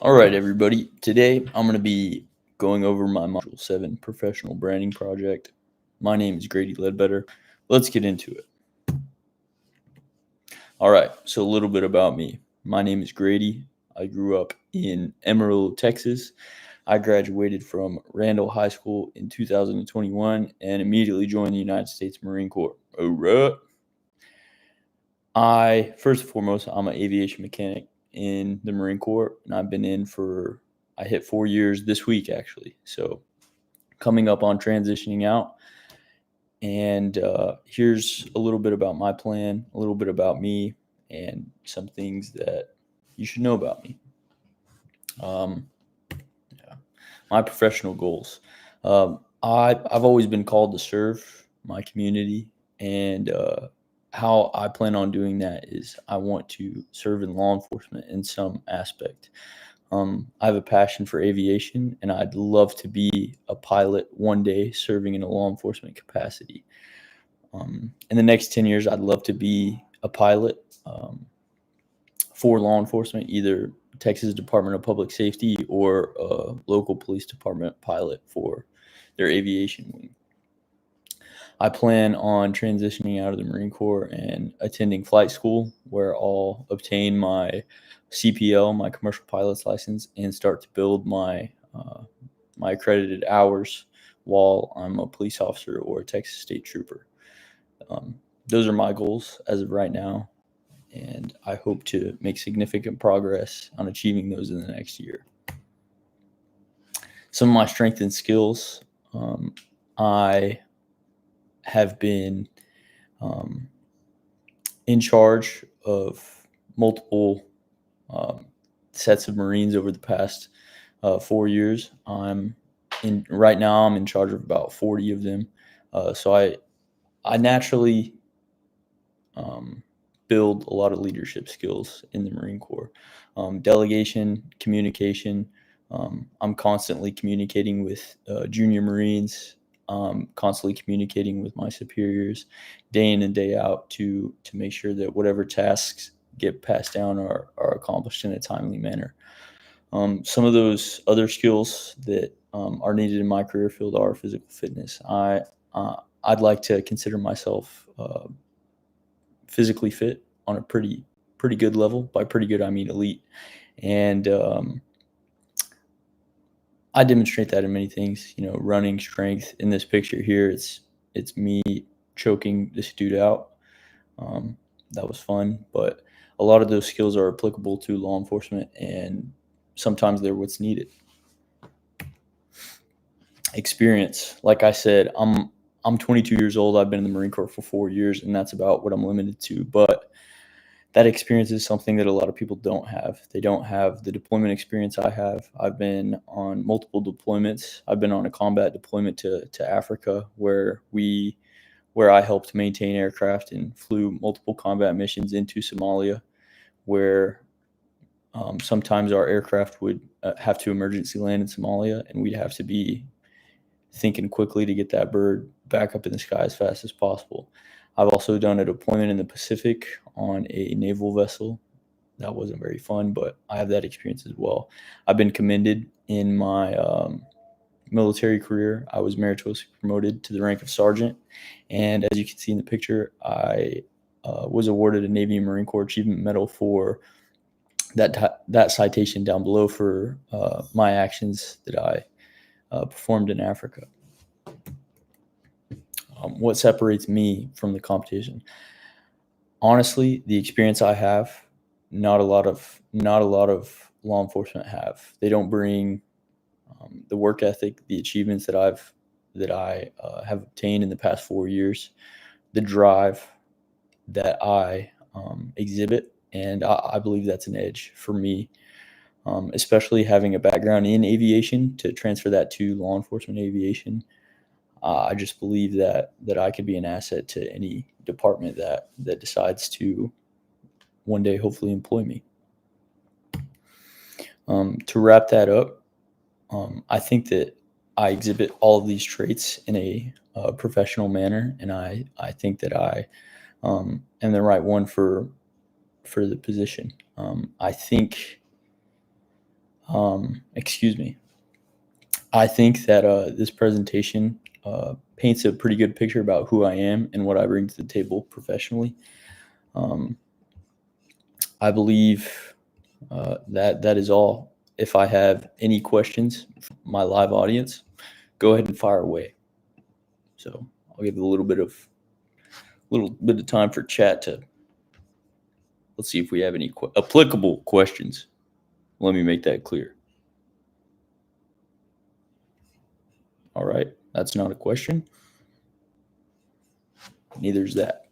All right, everybody. Today I'm going to be going over my Module 7 professional branding project. My name is Grady Ledbetter. Let's get into it. All right, so a little bit about me. My name is Grady. I grew up in Amarillo, Texas. I graduated from Randall High School in 2021 and immediately joined the United States Marine Corps. All right. First and foremost, I'm an aviation mechanic in the Marine Corps, and I hit 4 years this week, actually. So coming up on transitioning out. And here's a little bit about my plan, a little bit about me, and some things that you should know about me. My professional goals. I've always been called to serve my community, and how I plan on doing that is I want to serve in law enforcement in some aspect. I have a passion for aviation, and I'd love to be a pilot one day serving in a law enforcement capacity. In the next 10 years, I'd love to be a pilot for law enforcement, either Texas Department of Public Safety or a local police department pilot for their aviation wing. I plan on transitioning out of the Marine Corps and attending flight school, where I'll obtain my CPL, my commercial pilot's license, and start to build my accredited hours while I'm a police officer or a Texas State Trooper. Those are my goals as of right now, and I hope to make significant progress on achieving those in the next year. Some of my strengths and skills. I have been in charge of multiple sets of Marines over the past 4 years. Right now I'm in charge of about 40 of them. So I naturally build a lot of leadership skills in the Marine Corps. Delegation, communication. I'm constantly communicating with junior Marines, constantly communicating with my superiors day in and day out to make sure that whatever tasks get passed down are accomplished in a timely manner. Some of those other skills that are needed in my career field are physical fitness. I'd like to consider myself physically fit on a pretty good level. By pretty good, I mean elite. And I demonstrate that in many things, running, strength. In this picture here, it's me choking this dude out. That was fun, but a lot of those skills are applicable to law enforcement, and sometimes they're what's needed. Experience. Like I said, I'm 22 years old. I've been in the Marine Corps for 4 years, and that's about what I'm limited to. But that experience is something that a lot of people don't have. They don't have the deployment experience I have. I've been on multiple deployments. I've been on a combat deployment to Africa where I helped maintain aircraft and flew multiple combat missions into Somalia, where sometimes our aircraft would have to emergency land in Somalia, and we'd have to be thinking quickly to get that bird back up in the sky as fast as possible. I've also done a deployment in the Pacific on a naval vessel. That wasn't very fun, but I have that experience as well. I've been commended in my military career. I was meritoriously promoted to the rank of sergeant, and as you can see in the picture, I was awarded a Navy and Marine Corps Achievement Medal for that citation down below for my actions that I performed in Africa. What separates me from the competition? Honestly, the experience I have, not a lot of law enforcement have. They don't bring the work ethic, the achievements that I have obtained in the past 4 years, the drive that I exhibit, and I believe that's an edge for me, especially having a background in aviation to transfer that to law enforcement aviation. I just believe that I could be an asset to any department that decides to one day hopefully employ me. To wrap that up, I think that I exhibit all of these traits in a professional manner, and I think that I am the right one for the position. I think Excuse me. I think that this presentation paints a pretty good picture about who I am and what I bring to the table professionally. Um, I believe that is all. If I have any questions from my live audience, go ahead and fire away. So I'll give a little bit of time for chat to. Let's see if we have any applicable questions. Let me make that clear. All right, that's not a question. Neither is that.